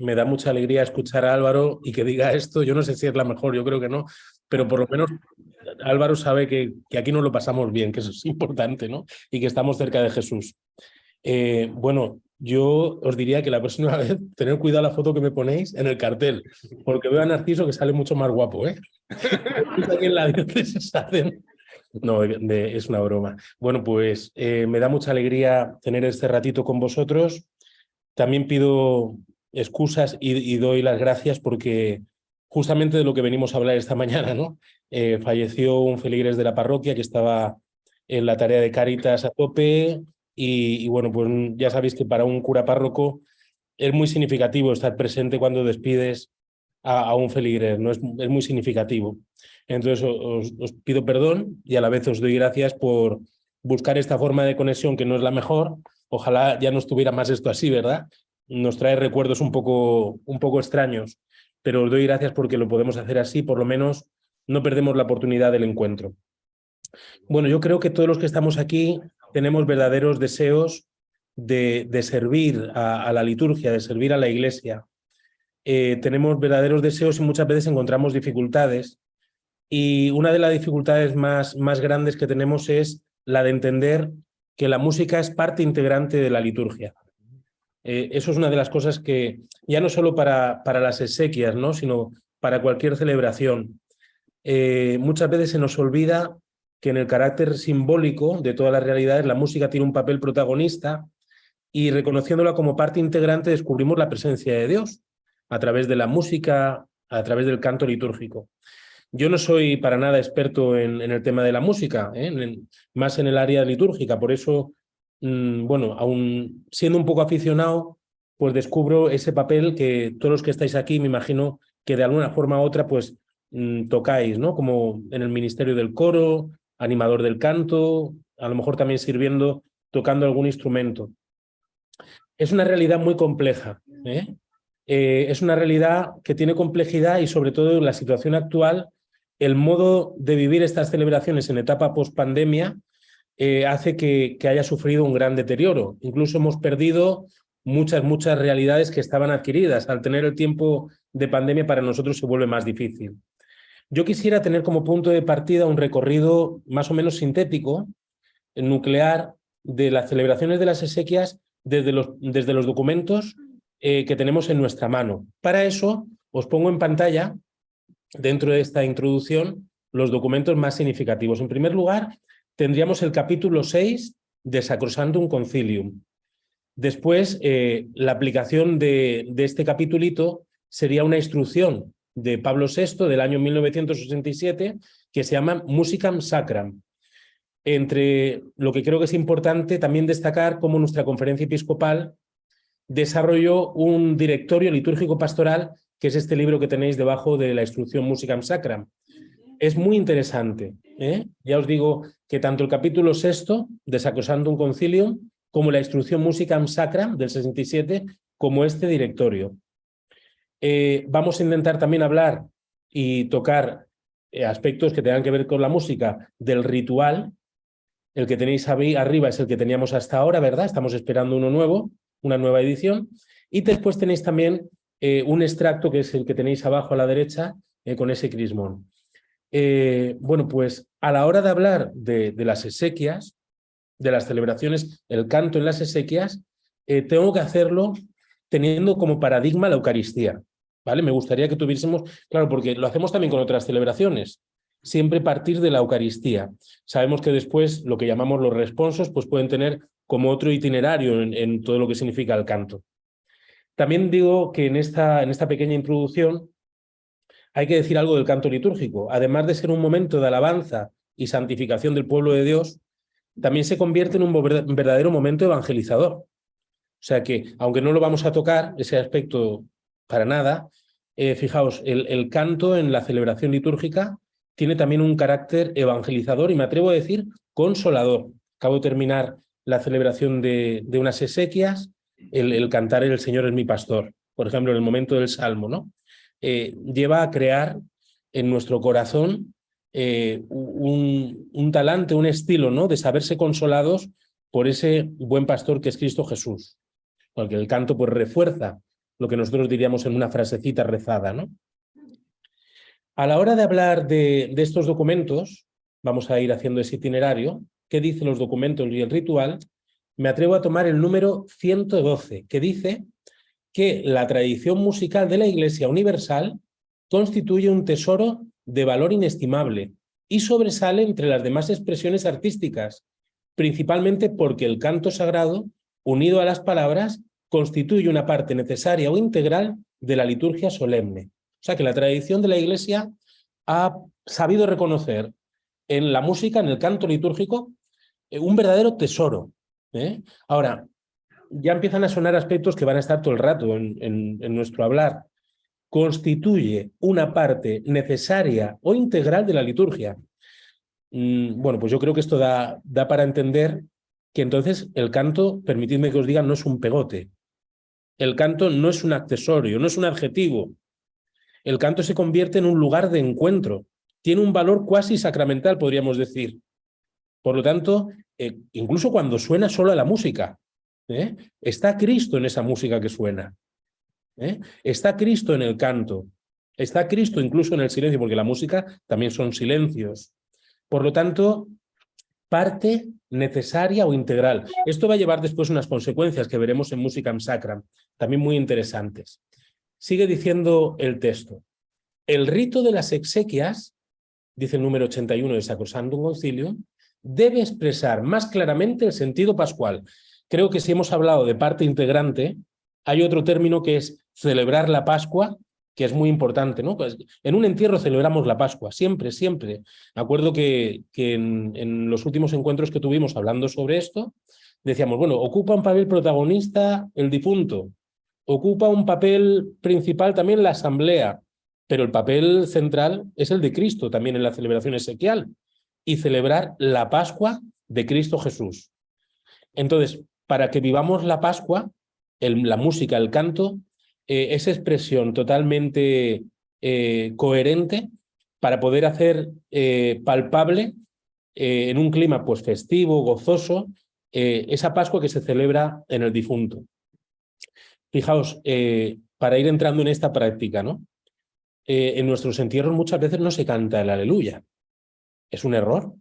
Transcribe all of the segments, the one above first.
me da mucha alegría escuchar a Álvaro y que diga esto. Yo no sé si es la mejor, yo creo que no, pero por lo menos Álvaro sabe que aquí nos lo pasamos bien, que eso es importante, ¿no? Y que estamos cerca de Jesús. Bueno, yo os diría que la próxima vez tener cuidado la foto que me ponéis en el cartel, porque veo a Narciso que sale mucho más guapo, ¿eh? Aquí en la diócesis hacen... No, es una broma. Bueno, pues me da mucha alegría tener este ratito con vosotros. También pido excusas y doy las gracias porque justamente de lo que venimos a hablar esta mañana, ¿no? Falleció un feligres de la parroquia que estaba en la tarea de Cáritas a tope y bueno, pues ya sabéis que para un cura párroco es muy significativo estar presente cuando despides a un feligres, ¿no? Es muy significativo. Entonces os pido perdón y a la vez os doy gracias por buscar esta forma de conexión que no es la mejor. Ojalá ya no estuviera más esto así, ¿verdad? Nos trae recuerdos un poco extraños, pero os doy gracias porque lo podemos hacer así, por lo menos no perdemos la oportunidad del encuentro. Bueno, yo creo que todos los que estamos aquí tenemos verdaderos deseos de servir a la liturgia, de servir a la Iglesia. Tenemos verdaderos deseos y muchas veces encontramos dificultades. Y una de las dificultades más grandes que tenemos es la de entender que la música es parte integrante de la liturgia. Eso es una de las cosas que, ya no solo para las exequias, ¿no? Sino para cualquier celebración. Muchas veces se nos olvida que en el carácter simbólico de todas las realidades la música tiene un papel protagonista y reconociéndola como parte integrante descubrimos la presencia de Dios a través de la música, a través del canto litúrgico. Yo no soy para nada experto en el tema de la música, más en el área litúrgica, por eso, bueno, aún siendo un poco aficionado, pues descubro ese papel que todos los que estáis aquí, me imagino que de alguna forma u otra, pues tocáis, ¿no? Como en el ministerio del coro, animador del canto, a lo mejor también sirviendo, tocando algún instrumento. Es una realidad muy compleja, ¿eh? Es una realidad que tiene complejidad y sobre todo en la situación actual, el modo de vivir estas celebraciones en etapa post-pandemia hace que haya sufrido un gran deterioro. Incluso hemos perdido muchas realidades que estaban adquiridas. Al tener el tiempo de pandemia para nosotros se vuelve más difícil. Yo quisiera tener como punto de partida un recorrido más o menos sintético, nuclear, de las celebraciones de las exequias desde los documentos que tenemos en nuestra mano. Para eso os pongo en pantalla, dentro de esta introducción, los documentos más significativos. En primer lugar, tendríamos el capítulo 6 de Sacrosanctum Concilium. Después, la aplicación de este capitulito sería una instrucción de Pablo VI del año 1967 que se llama Musicam Sacram. Entre lo que creo que es importante también destacar cómo nuestra conferencia episcopal desarrolló un directorio litúrgico pastoral, que es este libro que tenéis debajo de la instrucción Musicam Sacram. Es muy interesante, ¿eh? Ya os digo que tanto el capítulo 6 de Sacrosanctum Concilium como la instrucción Musicam Sacram del 67, como este directorio. Vamos a intentar también hablar y tocar aspectos que tengan que ver con la música del ritual. El que tenéis arriba es el que teníamos hasta ahora, ¿verdad? Estamos esperando uno nuevo, una nueva edición. Y después tenéis también un extracto, que es el que tenéis abajo a la derecha, con ese crismón. Bueno, pues a la hora de hablar de las exequias, de las celebraciones, el canto en las exequias, tengo que hacerlo teniendo como paradigma la Eucaristía, ¿vale? Me gustaría que tuviésemos, claro, porque lo hacemos también con otras celebraciones, siempre partir de la Eucaristía. Sabemos que después lo que llamamos los responsos pues pueden tener como otro itinerario en todo lo que significa el canto. También digo que en esta pequeña introducción hay que decir algo del canto litúrgico. Además de ser un momento de alabanza y santificación del pueblo de Dios, también se convierte en un verdadero momento evangelizador. O sea que, aunque no lo vamos a tocar, ese aspecto para nada, fijaos, el canto en la celebración litúrgica tiene también un carácter evangelizador y me atrevo a decir consolador. Acabo de terminar la celebración de unas exequias, el cantar El Señor es mi pastor, por ejemplo, en el momento del Salmo, ¿no? Lleva a crear en nuestro corazón un talante, un estilo, ¿no? De saberse consolados por ese buen pastor que es Cristo Jesús. Porque el canto pues refuerza lo que nosotros diríamos en una frasecita rezada, ¿no? A la hora de hablar de estos documentos, vamos a ir haciendo ese itinerario, ¿qué dicen los documentos y el ritual? Me atrevo a tomar el número 112, que dice que la tradición musical de la Iglesia Universal constituye un tesoro de valor inestimable y sobresale entre las demás expresiones artísticas, principalmente porque el canto sagrado, unido a las palabras, constituye una parte necesaria o integral de la liturgia solemne. O sea que la tradición de la Iglesia ha sabido reconocer en la música, en el canto litúrgico, un verdadero tesoro. Ahora, ya empiezan a sonar aspectos que van a estar todo el rato en nuestro hablar. Constituye una parte necesaria o integral de la liturgia. Bueno, pues yo creo que esto da para entender que entonces el canto, permitidme que os diga, no es un pegote. El canto no es un accesorio, no es un adjetivo. El canto se convierte en un lugar de encuentro. Tiene un valor cuasi sacramental, podríamos decir. Por lo tanto, incluso cuando suena solo la música, está Cristo en esa música que suena. Está Cristo en el canto. Está Cristo incluso en el silencio, porque la música también son silencios. Por lo tanto, parte necesaria o integral. Esto va a llevar después unas consecuencias que veremos en Musicam Sacram, también muy interesantes. Sigue diciendo el texto. El rito de las exequias, dice el número 81 de Sacrosanctum Concilium, debe expresar más claramente el sentido pascual. Creo que si hemos hablado de parte integrante, hay otro término que es celebrar la Pascua, que es muy importante, ¿no? Pues en un entierro celebramos la Pascua, siempre, siempre. Me acuerdo que en los últimos encuentros que tuvimos hablando sobre esto, decíamos, bueno, ocupa un papel protagonista el difunto, ocupa un papel principal también la asamblea, pero el papel central es el de Cristo también en la celebración exequial y celebrar la Pascua de Cristo Jesús. Entonces, para que vivamos la Pascua, la música, el canto, esa expresión totalmente coherente para poder hacer palpable en un clima pues festivo, gozoso, esa Pascua que se celebra en el difunto. Fijaos, para ir entrando en esta práctica, ¿no? En nuestros entierros muchas veces no se canta el aleluya. Es un error.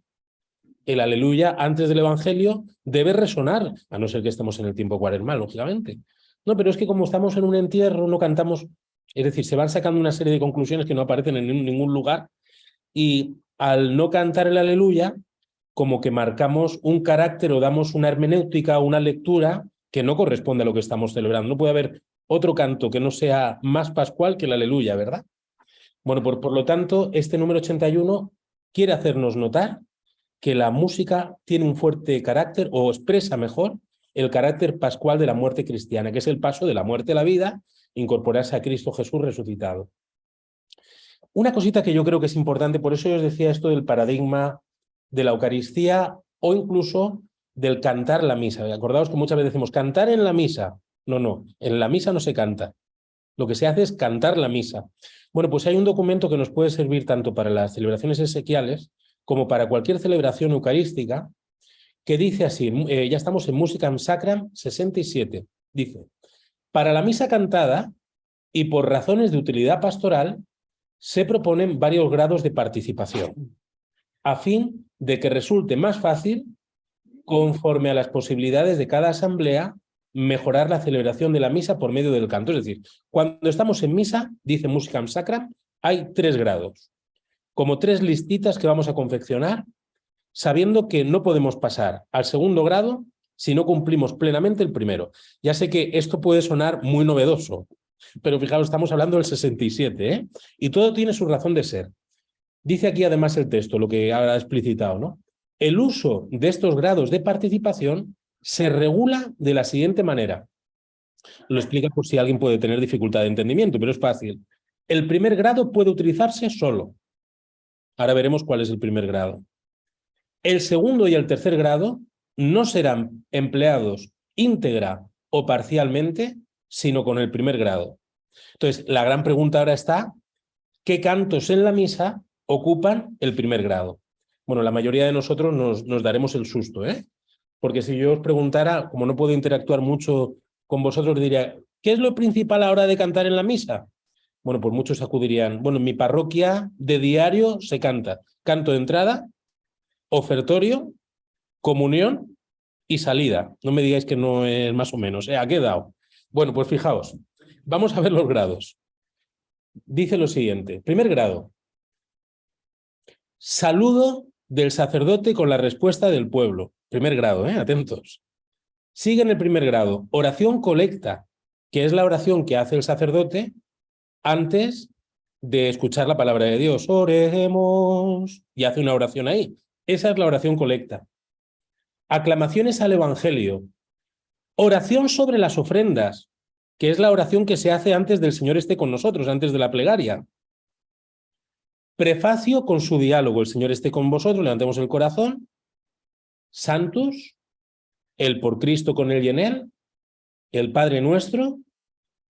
El aleluya antes del Evangelio debe resonar, a no ser que estemos en el tiempo cuaresmal, lógicamente. No, pero es que como estamos en un entierro, no cantamos, es decir, se van sacando una serie de conclusiones que no aparecen en ningún lugar y al no cantar el aleluya, como que marcamos un carácter o damos una hermenéutica o una lectura que no corresponde a lo que estamos celebrando. No puede haber otro canto que no sea más pascual que el aleluya, ¿verdad? Bueno, por lo tanto, este número 81 quiere hacernos notar que la música tiene un fuerte carácter, o expresa mejor, el carácter pascual de la muerte cristiana, que es el paso de la muerte a la vida, incorporarse a Cristo Jesús resucitado. Una cosita que yo creo que es importante, por eso yo os decía esto del paradigma de la Eucaristía o incluso del cantar la misa. Acordaos que muchas veces decimos cantar en la misa. No, en la misa no se canta. Lo que se hace es cantar la misa. Bueno, pues hay un documento que nos puede servir tanto para las celebraciones exequiales como para cualquier celebración eucarística, que dice así, ya estamos en Musicam Sacram 67, dice, para la misa cantada y por razones de utilidad pastoral, se proponen varios grados de participación, a fin de que resulte más fácil, conforme a las posibilidades de cada asamblea, mejorar la celebración de la misa por medio del canto. Es decir, cuando estamos en misa, dice Musicam Sacram, hay 3 grados, como 3 listitas que vamos a confeccionar, sabiendo que no podemos pasar al segundo grado si no cumplimos plenamente el primero. Ya sé que esto puede sonar muy novedoso, pero fijaos, estamos hablando del 67, ¿eh? Y todo tiene su razón de ser. Dice aquí además el texto, lo que ha explicitado, ¿no? El uso de estos grados de participación se regula de la siguiente manera. Lo explica por si alguien puede tener dificultad de entendimiento, pero es fácil. El primer grado puede utilizarse solo. Ahora veremos cuál es el primer grado. El segundo y el tercer grado no serán empleados íntegra o parcialmente, sino con el primer grado. Entonces, la gran pregunta ahora está, ¿qué cantos en la misa ocupan el primer grado? Bueno, la mayoría de nosotros nos daremos el susto, ¿eh? Porque si yo os preguntara, como no puedo interactuar mucho con vosotros, diría, ¿Qué es lo principal a la hora de cantar en la misa? Bueno, pues muchos acudirían. Bueno, en mi parroquia de diario se canta canto de entrada, ofertorio, comunión y salida. No me digáis que no es más o menos. ¿A qué he dado? Bueno, pues fijaos, vamos a ver los grados. Dice lo siguiente. Primer grado. Saludo del sacerdote con la respuesta del pueblo. Primer grado, atentos. Sigue en el primer grado. Oración colecta, que es la oración que hace el sacerdote antes de escuchar la palabra de Dios. Oremos. Y hace una oración ahí. Esa es la oración colecta. Aclamaciones al Evangelio. Oración sobre las ofrendas, que es la oración que se hace antes del Señor esté con nosotros, antes de la plegaria. Prefacio con su diálogo. El Señor esté con vosotros, levantemos el corazón. Santus, el por Cristo con él y en él, el Padre nuestro,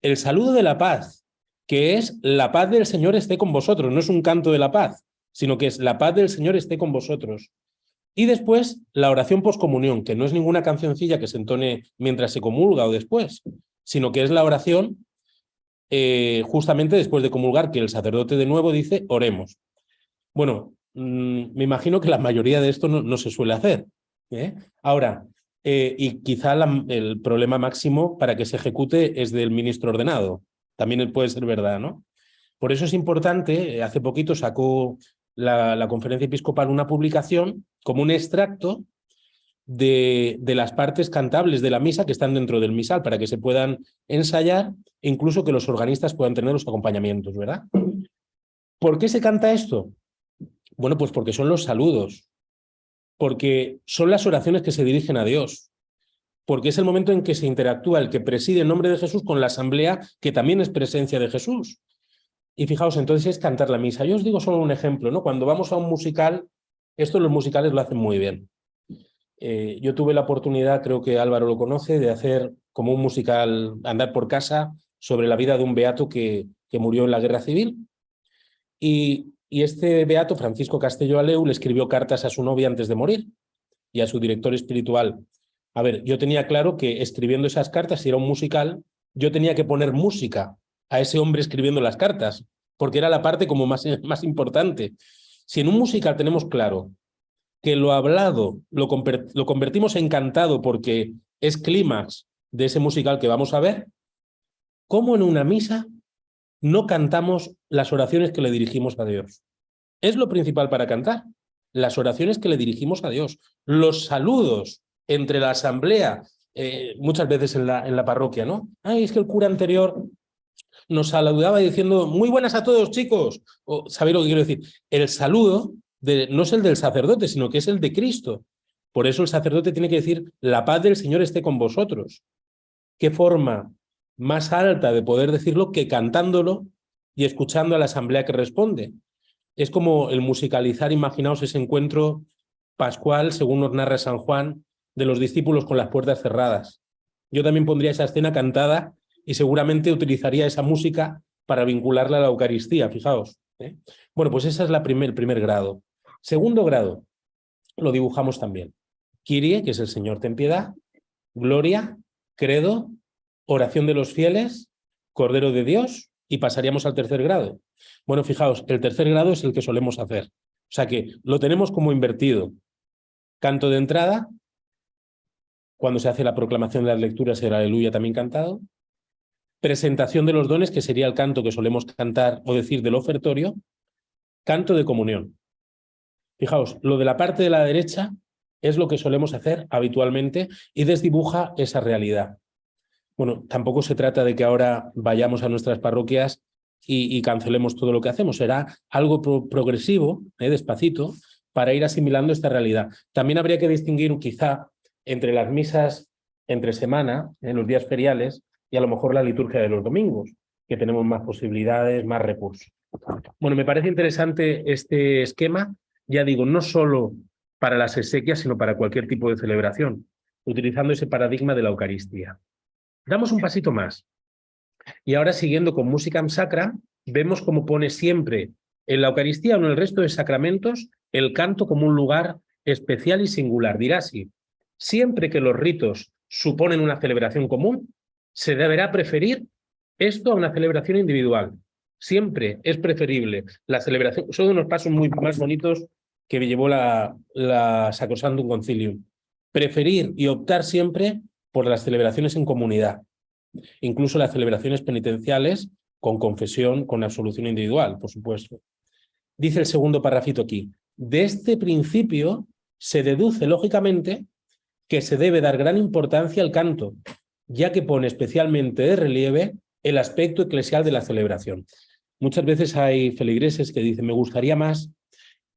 el saludo de la paz, que es la paz del Señor esté con vosotros. No es un canto de la paz, sino que es la paz del Señor esté con vosotros. Y después la oración poscomunión, que no es ninguna cancioncilla que se entone mientras se comulga o después, sino que es la oración justamente después de comulgar, que el sacerdote de nuevo dice, oremos. Bueno, me imagino que la mayoría de esto no se suele hacer. Ahora, y quizá el problema máximo para que se ejecute es del ministro ordenado. También puede ser verdad, ¿no? Por eso es importante, hace poquito sacó la Conferencia Episcopal una publicación como un extracto de las partes cantables de la misa que están dentro del misal para que se puedan ensayar e incluso que los organistas puedan tener los acompañamientos, ¿verdad? ¿Por qué se canta esto? Bueno, pues porque son los saludos, porque son las oraciones que se dirigen a Dios, porque es el momento en que se interactúa el que preside en nombre de Jesús con la asamblea, que también es presencia de Jesús. Y fijaos, entonces es cantar la misa. Yo os digo solo un ejemplo, ¿no? Cuando vamos a un musical, esto los musicales lo hacen muy bien. Yo tuve la oportunidad, creo que Álvaro lo conoce, de hacer como un musical, Andar por casa, sobre la vida de un beato que murió en la Guerra Civil. Y este beato, Francisco Castelló Aleu, le escribió cartas a su novia antes de morir y a su director espiritual. A ver, yo tenía claro que escribiendo esas cartas, si era un musical, yo tenía que poner música a ese hombre escribiendo las cartas, porque era la parte como más importante. Si en un musical tenemos claro que lo hablado lo convertimos en cantado porque es clímax de ese musical que vamos a ver, ¿cómo en una misa no cantamos las oraciones que le dirigimos a Dios? Es lo principal para cantar, las oraciones que le dirigimos a Dios, los saludos entre la asamblea, muchas veces en la parroquia, ¿no? Ay, es que el cura anterior nos saludaba diciendo muy buenas a todos, chicos. O, ¿sabéis lo que quiero decir? El saludo no es el del sacerdote, sino que es el de Cristo. Por eso el sacerdote tiene que decir la paz del Señor esté con vosotros. ¿Qué forma más alta de poder decirlo que cantándolo y escuchando a la asamblea que responde? Es como el musicalizar, imaginaos ese encuentro pascual, según nos narra San Juan, de los discípulos con las puertas cerradas. Yo también pondría esa escena cantada y seguramente utilizaría esa música para vincularla a la Eucaristía, fijaos. Bueno, pues esa es el primer grado. Segundo grado, lo dibujamos también. Kyrie, que es el Señor, ten piedad. Gloria, credo, oración de los fieles, Cordero de Dios, y pasaríamos al tercer grado. Bueno, fijaos, el tercer grado es el que solemos hacer. O sea que lo tenemos como invertido. Canto de entrada, cuando se hace la proclamación de las lecturas, el aleluya también cantado. Presentación de los dones, que sería el canto que solemos cantar o decir del ofertorio. Canto de comunión. Fijaos, lo de la parte de la derecha es lo que solemos hacer habitualmente y desdibuja esa realidad. Bueno, tampoco se trata de que ahora vayamos a nuestras parroquias y cancelemos todo lo que hacemos. Será algo progresivo, despacito, para ir asimilando esta realidad. También habría que distinguir quizá entre las misas entre semana, en los días feriales, y a lo mejor la liturgia de los domingos, que tenemos más posibilidades, más recursos. Bueno, me parece interesante este esquema, ya digo, no solo para las exequias, sino para cualquier tipo de celebración, utilizando ese paradigma de la Eucaristía. Damos un pasito más. Y ahora, siguiendo con Musicam Sacra, vemos cómo pone siempre en la Eucaristía o en el resto de sacramentos el canto como un lugar especial y singular. Dirá así: siempre que los ritos suponen una celebración común, se deberá preferir esto a una celebración individual. Siempre es preferible la celebración. Son unos pasos muy más bonitos que llevó la Sacrosanctum Concilium. Preferir y optar siempre por las celebraciones en comunidad, incluso las celebraciones penitenciales con confesión, con absolución individual, por supuesto. Dice el segundo parrafito aquí: de este principio se deduce lógicamente que se debe dar gran importancia al canto, ya que pone especialmente de relieve el aspecto eclesial de la celebración. Muchas veces hay feligreses que dicen: me gustaría más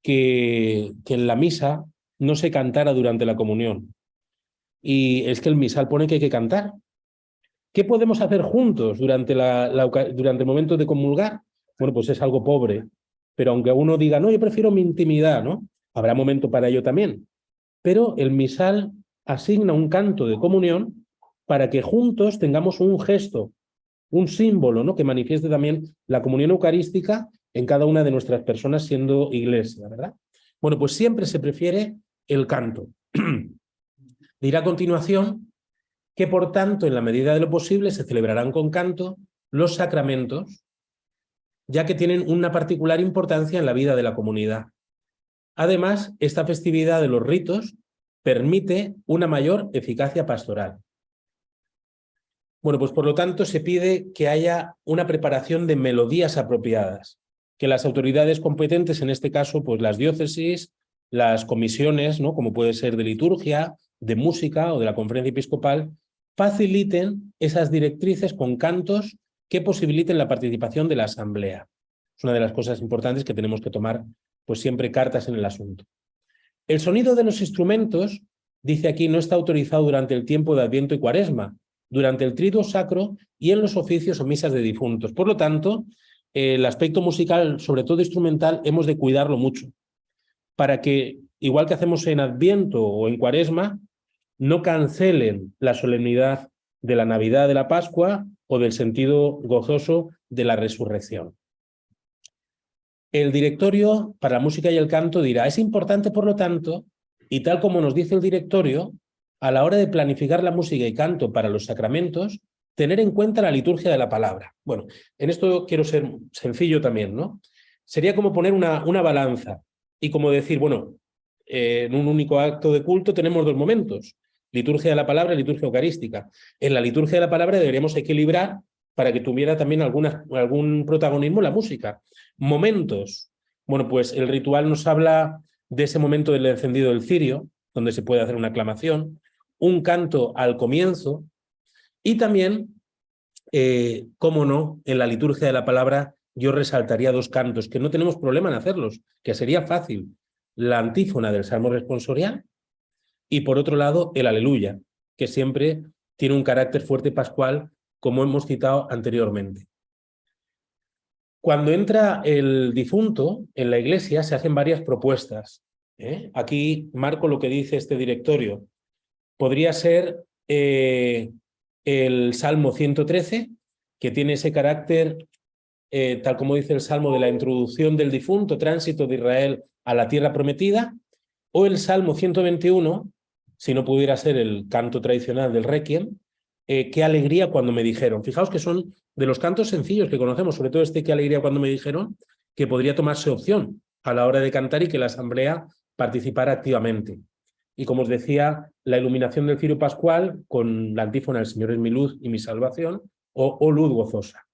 que en la misa no se cantara durante la comunión. Y es que el misal pone que hay que cantar. ¿Qué podemos hacer juntos durante el momento de comulgar? Bueno, pues es algo pobre. Pero aunque uno diga, no, yo prefiero mi intimidad, ¿no? Habrá momento para ello también. Pero el misal asigna un canto de comunión para que juntos tengamos un gesto, un símbolo, ¿no?, que manifieste también la comunión eucarística en cada una de nuestras personas siendo iglesia, ¿verdad? Bueno, pues siempre se prefiere el canto. Dirá a continuación que, por tanto, en la medida de lo posible, se celebrarán con canto los sacramentos, ya que tienen una particular importancia en la vida de la comunidad. Además, esta festividad de los ritos permite una mayor eficacia pastoral. Bueno, pues por lo tanto se pide que haya una preparación de melodías apropiadas, que las autoridades competentes, en este caso, pues las diócesis, las comisiones, ¿no?, como puede ser de liturgia, de música o de la conferencia episcopal, faciliten esas directrices con cantos que posibiliten la participación de la asamblea. Es una de las cosas importantes que tenemos que tomar, pues siempre cartas en el asunto. El sonido de los instrumentos, dice aquí, no está autorizado durante el tiempo de Adviento y Cuaresma, durante el triduo sacro y en los oficios o misas de difuntos. Por lo tanto, el aspecto musical, sobre todo instrumental, hemos de cuidarlo mucho, para que, igual que hacemos en Adviento o en Cuaresma, no cancelen la solemnidad de la Navidad, de la Pascua o del sentido gozoso de la resurrección. El directorio para la música y el canto dirá: es importante, por lo tanto, y tal como nos dice el directorio, a la hora de planificar la música y canto para los sacramentos, tener en cuenta la liturgia de la palabra. Bueno, en esto quiero ser sencillo también, ¿no? Sería como poner una balanza y como decir, bueno, en un único acto de culto tenemos dos momentos: liturgia de la palabra y liturgia eucarística. En la liturgia de la palabra deberíamos equilibrar para que tuviera también algún protagonismo la música. Momentos. Bueno, pues el ritual nos habla de ese momento del encendido del cirio, donde se puede hacer una aclamación, un canto al comienzo y también, cómo no, en la liturgia de la palabra yo resaltaría dos cantos que no tenemos problema en hacerlos, que sería fácil: la antífona del Salmo responsorial y, por otro lado, el Aleluya, que siempre tiene un carácter fuerte pascual, como hemos citado anteriormente. Cuando entra el difunto en la iglesia se hacen varias propuestas. Aquí marco lo que dice este directorio. Podría ser el Salmo 113, que tiene ese carácter, tal como dice el Salmo, de la introducción del difunto, tránsito de Israel a la tierra prometida, o el Salmo 121, si no pudiera ser el canto tradicional del Requiem, qué alegría cuando me dijeron. Fijaos que son de los cantos sencillos que conocemos, sobre todo este qué alegría cuando me dijeron, que podría tomarse opción a la hora de cantar y que la asamblea participara activamente. Y como os decía, la iluminación del cirio pascual con la antífona "El Señor es mi luz y mi salvación" o luz gozosa.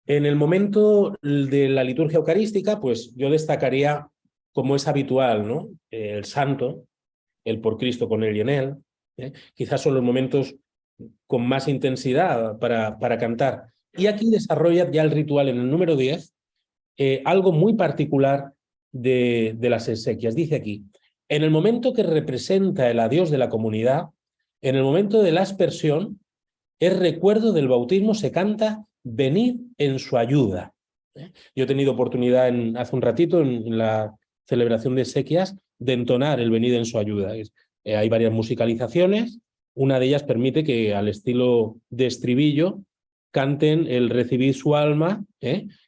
En el momento de la liturgia eucarística, pues yo destacaría, como es habitual, ¿no?, el santo, el por Cristo, con él y en él. Quizás son los momentos con más intensidad para cantar. Y aquí desarrolla ya el ritual, en el número 10, algo muy particular de las exequias. Dice aquí: en el momento que representa el adiós de la comunidad, en el momento de la aspersión, es recuerdo del bautismo, se canta "venid en su ayuda". Yo he tenido oportunidad hace un ratito en la celebración de exequias de entonar el "venid en su ayuda". Hay varias musicalizaciones. Una de ellas permite que, al estilo de estribillo, canten el "recibid su alma",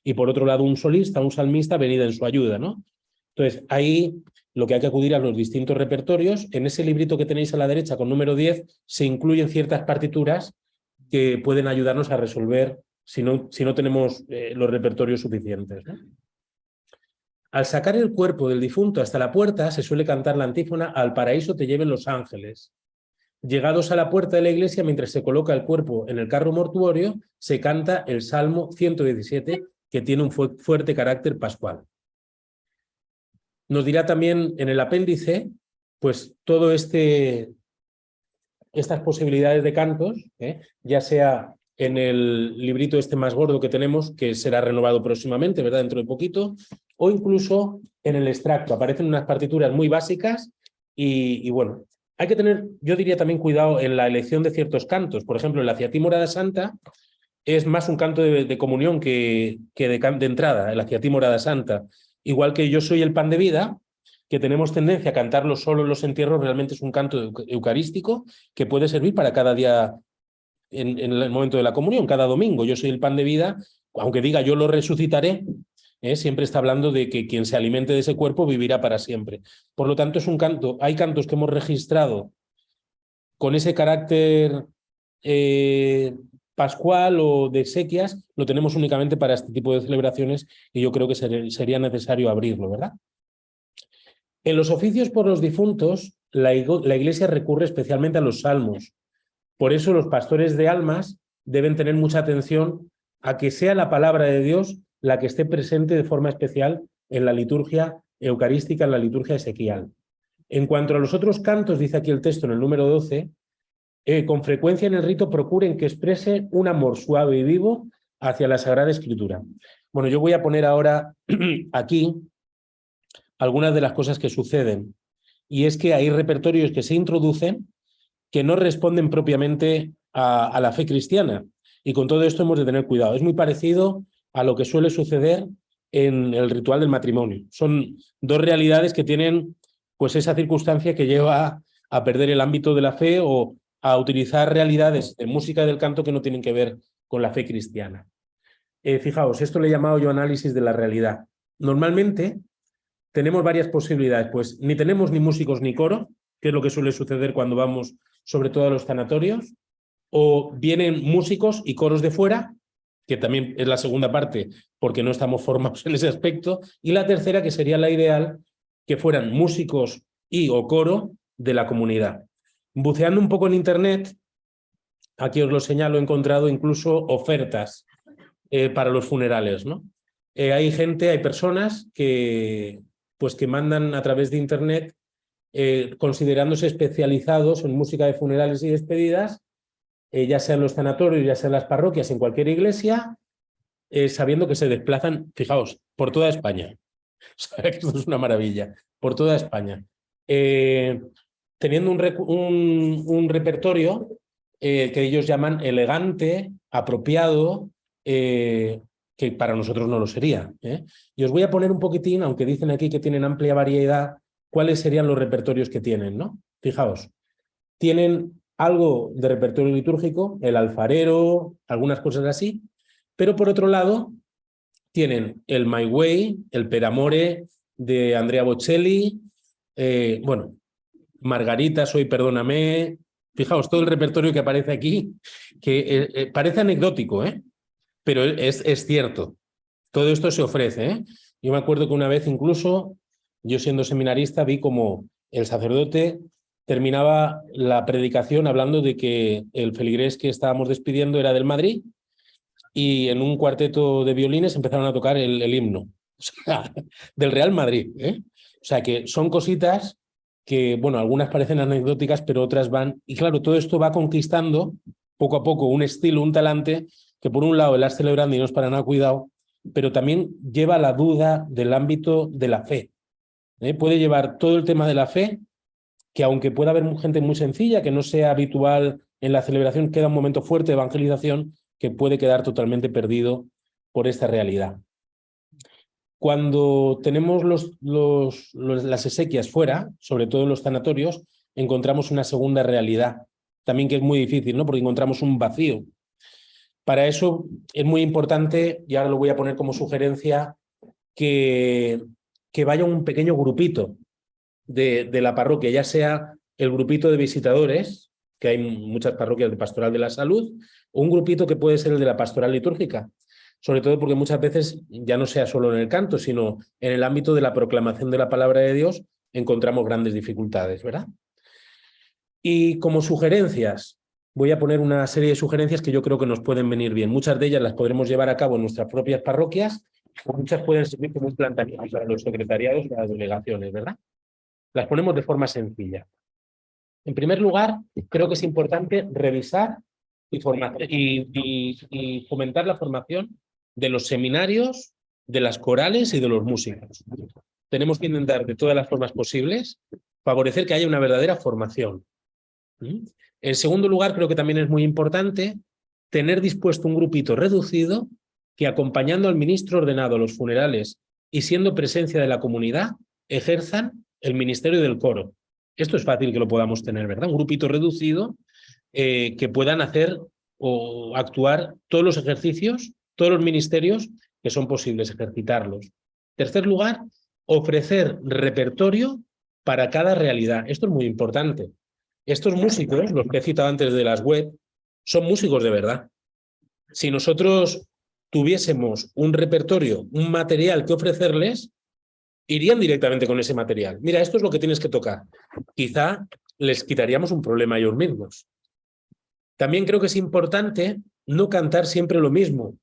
y por otro lado un solista, un salmista, "venid en su ayuda", ¿no? Entonces, ahí lo que hay que acudir a los distintos repertorios. En ese librito que tenéis a la derecha con número 10 se incluyen ciertas partituras que pueden ayudarnos a resolver si no tenemos los repertorios suficientes, ¿no? Al sacar el cuerpo del difunto hasta la puerta, se suele cantar la antífona «Al paraíso te lleven los ángeles». Llegados a la puerta de la iglesia, mientras se coloca el cuerpo en el carro mortuorio, se canta el Salmo 117, que tiene un fuerte carácter pascual. Nos dirá también en el apéndice, pues todo estas posibilidades de cantos, ya sea en el librito este más gordo que tenemos, que será renovado próximamente, ¿verdad? Dentro de poquito, o incluso en el extracto. Aparecen unas partituras muy básicas y bueno, hay que tener, yo diría también cuidado en la elección de ciertos cantos. Por ejemplo, el Hacia ti morada santa es más un canto de comunión que de entrada, el Hacia ti morada santa. Igual que Yo soy el pan de vida, que tenemos tendencia a cantarlo solo en los entierros, realmente es un canto eucarístico que puede servir para cada día en el momento de la comunión, cada domingo. Yo soy el pan de vida, aunque diga yo lo resucitaré, siempre está hablando de que quien se alimente de ese cuerpo vivirá para siempre. Por lo tanto, es un canto. Hay cantos que hemos registrado con ese carácter pascual o de exequias, lo tenemos únicamente para este tipo de celebraciones y yo creo que sería necesario abrirlo, ¿verdad? En los oficios por los difuntos, la Iglesia recurre especialmente a los salmos. Por eso los pastores de almas deben tener mucha atención a que sea la palabra de Dios la que esté presente de forma especial en la liturgia eucarística, en la liturgia esequial. En cuanto a los otros cantos, dice aquí el texto en el número 12, con frecuencia en el rito procuren que exprese un amor suave y vivo hacia la Sagrada Escritura. Bueno, yo voy a poner ahora aquí algunas de las cosas que suceden. Y es que hay repertorios que se introducen que no responden propiamente a la fe cristiana. Y con todo esto hemos de tener cuidado. Es muy parecido a lo que suele suceder en el ritual del matrimonio. Son dos realidades que tienen pues esa circunstancia que lleva a perder el ámbito de la fe o a utilizar realidades de música y del canto que no tienen que ver con la fe cristiana. Fijaos, esto le he llamado yo análisis de la realidad. Normalmente tenemos varias posibilidades, pues ni tenemos ni músicos ni coro, que es lo que suele suceder cuando vamos sobre todo a los sanatorios, o vienen músicos y coros de fuera, que también es la segunda parte, porque no estamos formados en ese aspecto, y la tercera, que sería la ideal, que fueran músicos y o coro de la comunidad. Buceando un poco en internet, aquí os lo señalo, he encontrado incluso ofertas para los funerales, ¿no? Hay personas que mandan a través de internet considerándose especializados en música de funerales y despedidas, ya sea en los sanatorios, ya sea en las parroquias, en cualquier iglesia, sabiendo que se desplazan, fijaos, por toda España. Esto es una maravilla, por toda España. Teniendo un repertorio que ellos llaman elegante, apropiado, que para nosotros no lo sería. Y os voy a poner un poquitín, aunque dicen aquí que tienen amplia variedad, cuáles serían los repertorios que tienen, ¿no? Fijaos, tienen algo de repertorio litúrgico, el alfarero, algunas cosas así, pero por otro lado tienen el My Way, el Per Amore de Andrea Bocelli, bueno, Margarita, Soy Perdóname. Fijaos, todo el repertorio que aparece aquí, que parece anecdótico, pero es cierto. Todo esto se ofrece. Yo me acuerdo que una vez incluso, yo siendo seminarista, vi como el sacerdote terminaba la predicación hablando de que el feligrés que estábamos despidiendo era del Madrid y en un cuarteto de violines empezaron a tocar el himno, o sea, del Real Madrid. O sea, que son cositas que, bueno, algunas parecen anecdóticas, pero otras van... Y claro, todo esto va conquistando poco a poco un estilo, un talante, que por un lado el has celebrando y no es para nada cuidado, pero también lleva la duda del ámbito de la fe. Puede llevar todo el tema de la fe, que aunque pueda haber gente muy sencilla, que no sea habitual en la celebración, queda un momento fuerte de evangelización que puede quedar totalmente perdido por esta realidad. Cuando tenemos las exequias fuera, sobre todo en los sanatorios, encontramos una segunda realidad, también que es muy difícil, ¿no? Porque encontramos un vacío. Para eso es muy importante, y ahora lo voy a poner como sugerencia, que vaya un pequeño grupito de la parroquia, ya sea el grupito de visitadores, que hay muchas parroquias de pastoral de la salud, o un grupito que puede ser el de la pastoral litúrgica, sobre todo porque muchas veces ya no sea solo en el canto, sino en el ámbito de la proclamación de la palabra de Dios encontramos grandes dificultades, ¿verdad? Y como sugerencias, voy a poner una serie de sugerencias que yo creo que nos pueden venir bien. Muchas de ellas las podremos llevar a cabo en nuestras propias parroquias, o muchas pueden servir como un planteamiento para los secretariados y las delegaciones, ¿verdad? Las ponemos de forma sencilla. En primer lugar, creo que es importante revisar y fomentar la formación de los seminarios, de las corales y de los músicos. Tenemos que intentar de todas las formas posibles favorecer que haya una verdadera formación. En segundo lugar, creo que también es muy importante tener dispuesto un grupito reducido que, acompañando al ministro ordenado a los funerales y siendo presencia de la comunidad, ejerzan el ministerio del coro. Esto es fácil que lo podamos tener, ¿verdad? Un grupito reducido que puedan hacer o actuar todos los ejercicios, todos los ministerios que son posibles ejercitarlos. Tercer lugar, ofrecer repertorio para cada realidad. Esto es muy importante. Estos músicos, los que he citado antes de las web, son músicos de verdad. Si nosotros tuviésemos un repertorio, un material que ofrecerles, irían directamente con ese material. Mira, esto es lo que tienes que tocar. Quizá les quitaríamos un problema a ellos mismos. También creo que es importante no cantar siempre lo mismo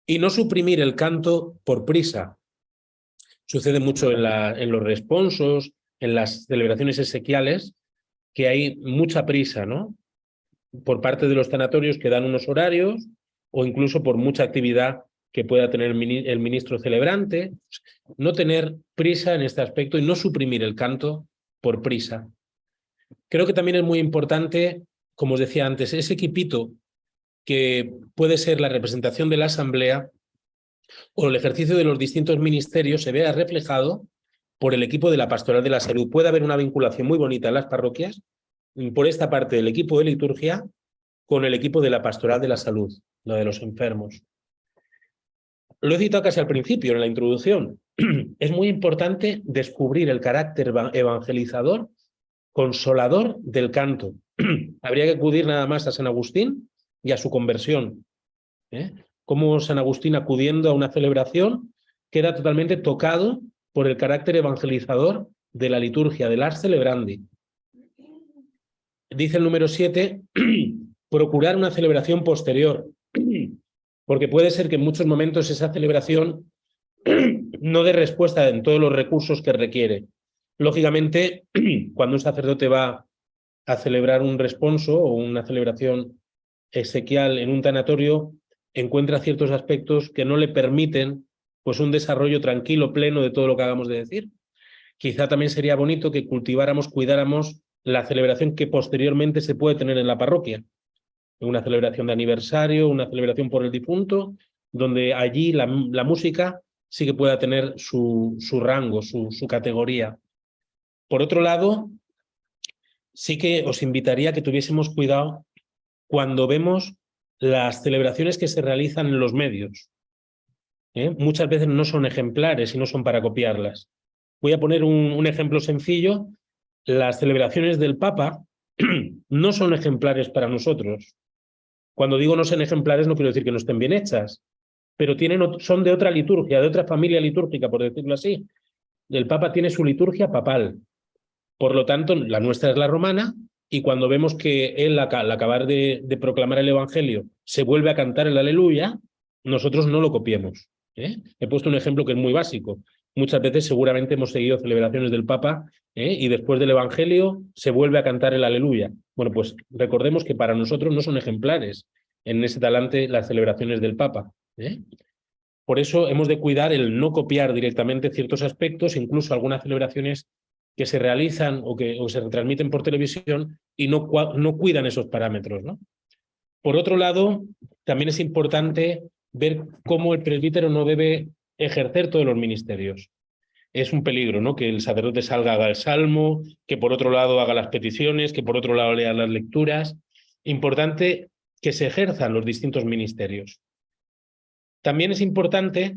y no suprimir el canto por prisa. Sucede mucho en los responsos, en las celebraciones exequiales, que hay mucha prisa, ¿no? Por parte de los tanatorios que dan unos horarios o incluso por mucha actividad que pueda tener el ministro celebrante. No tener prisa en este aspecto y no suprimir el canto por prisa. Creo que también es muy importante, como os decía antes, ese equipito que puede ser la representación de la asamblea o el ejercicio de los distintos ministerios se vea reflejado por el equipo de la pastoral de la salud. Puede haber una vinculación muy bonita en las parroquias por esta parte del equipo de liturgia con el equipo de la pastoral de la salud, la de los enfermos. Lo he citado casi al principio, en la introducción. Es muy importante descubrir el carácter evangelizador, consolador del canto. Habría que acudir nada más a San Agustín y a su conversión. Cómo San Agustín, acudiendo a una celebración, queda totalmente tocado por el carácter evangelizador de la liturgia, del ars celebrandi. Dice el número 7, procurar una celebración posterior, porque puede ser que en muchos momentos esa celebración no dé respuesta en todos los recursos que requiere. Lógicamente, cuando un sacerdote va a celebrar un responso o una celebración exequial en un tanatorio, encuentra ciertos aspectos que no le permiten pues, un desarrollo tranquilo, pleno de todo lo que acabamos de decir. Quizá también sería bonito que cultiváramos, cuidáramos la celebración que posteriormente se puede tener en la parroquia. Una celebración de aniversario, una celebración por el difunto, donde allí la música sí que pueda tener su rango, su categoría. Por otro lado, sí que os invitaría a que tuviésemos cuidado cuando vemos las celebraciones que se realizan en los medios. Muchas veces no son ejemplares y no son para copiarlas. Voy a poner un ejemplo sencillo. Las celebraciones del Papa no son ejemplares para nosotros. Cuando digo no son ejemplares no quiero decir que no estén bien hechas, pero son de otra liturgia, de otra familia litúrgica, por decirlo así. El Papa tiene su liturgia papal. Por lo tanto, la nuestra es la romana, y cuando vemos que él, al acabar de proclamar el Evangelio, se vuelve a cantar el Aleluya, nosotros no lo copiemos. He puesto un ejemplo que es muy básico. Muchas veces seguramente hemos seguido celebraciones del Papa y después del Evangelio se vuelve a cantar el Aleluya. Bueno, pues recordemos que para nosotros no son ejemplares en ese talante las celebraciones del Papa. Por eso hemos de cuidar el no copiar directamente ciertos aspectos, incluso algunas celebraciones que se realizan o se retransmiten por televisión y no cuidan esos parámetros, ¿no? Por otro lado, también es importante ver cómo el presbítero no debe ejercer todos los ministerios. Es un peligro, ¿no? Que el sacerdote salga, haga el salmo, que por otro lado haga las peticiones, que por otro lado lea las lecturas. Importante que se ejerzan los distintos ministerios. También es importante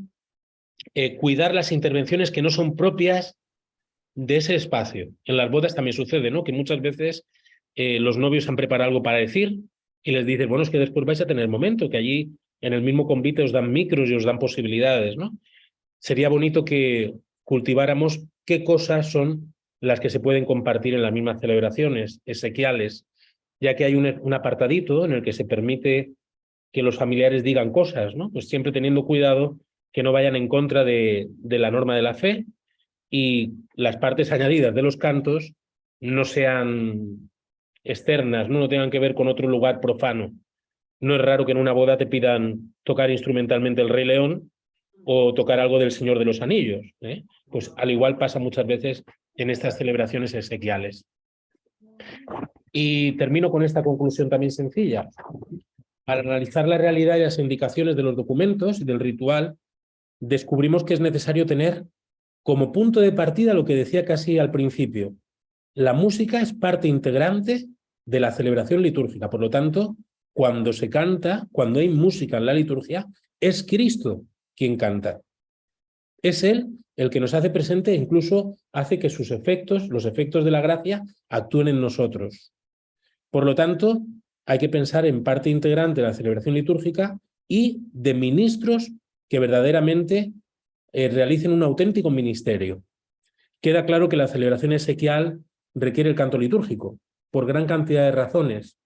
cuidar las intervenciones que no son propias de ese espacio. En las bodas también sucede, ¿no? Que muchas veces los novios han preparado algo para decir y les dices, bueno, es que después vais a tener momento, que allí en el mismo convite os dan micros y os dan posibilidades, ¿no? Sería bonito que cultiváramos qué cosas son las que se pueden compartir en las mismas celebraciones exequiales, ya que hay un apartadito en el que se permite que los familiares digan cosas, ¿no? Pues siempre teniendo cuidado que no vayan en contra de la norma de la fe y las partes añadidas de los cantos no sean externas, ¿no? No tengan que ver con otro lugar profano. No es raro que en una boda te pidan tocar instrumentalmente el Rey León o tocar algo del Señor de los Anillos, ¿eh? Pues al igual pasa muchas veces en estas celebraciones exequiales. Y termino con esta conclusión también sencilla. Al analizar la realidad y las indicaciones de los documentos y del ritual, descubrimos que es necesario tener como punto de partida lo que decía casi al principio. La música es parte integrante de la celebración litúrgica. Por lo tanto, cuando se canta, cuando hay música en la liturgia, es Cristo quien canta. Es Él el que nos hace presente e incluso hace que sus efectos, los efectos de la gracia, actúen en nosotros. Por lo tanto, hay que pensar en parte integrante de la celebración litúrgica y de ministros que verdaderamente realicen un auténtico ministerio. Queda claro que la celebración exequial requiere el canto litúrgico, por gran cantidad de razones.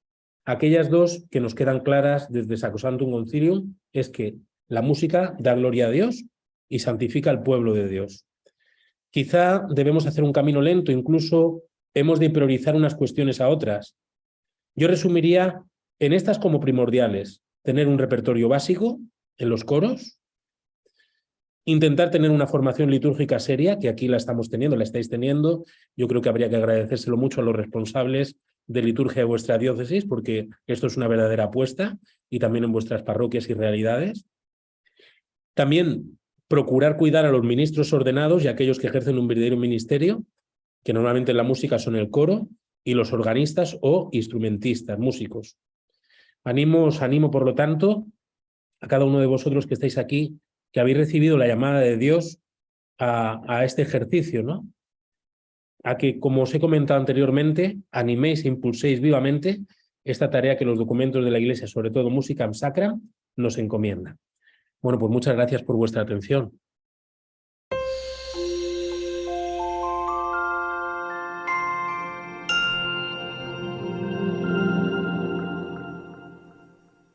Aquellas dos que nos quedan claras desde Sacrosanctum Concilium es que la música da gloria a Dios y santifica al pueblo de Dios. Quizá debemos hacer un camino lento, incluso hemos de priorizar unas cuestiones a otras. Yo resumiría en estas como primordiales: tener un repertorio básico en los coros, intentar tener una formación litúrgica seria, que aquí la estamos teniendo, la estáis teniendo. Yo creo que habría que agradecérselo mucho a los responsables de liturgia de vuestra diócesis, porque esto es una verdadera apuesta, y también en vuestras parroquias y realidades. También procurar cuidar a los ministros ordenados y a aquellos que ejercen un verdadero ministerio, que normalmente en la música son el coro, y los organistas o instrumentistas, músicos. Os animo, por lo tanto, a cada uno de vosotros que estáis aquí, que habéis recibido la llamada de Dios a este ejercicio, ¿no? A que, como os he comentado anteriormente, animéis e impulséis vivamente esta tarea que los documentos de la Iglesia, sobre todo Musicam Sacra, nos encomiendan. Bueno, pues muchas gracias por vuestra atención.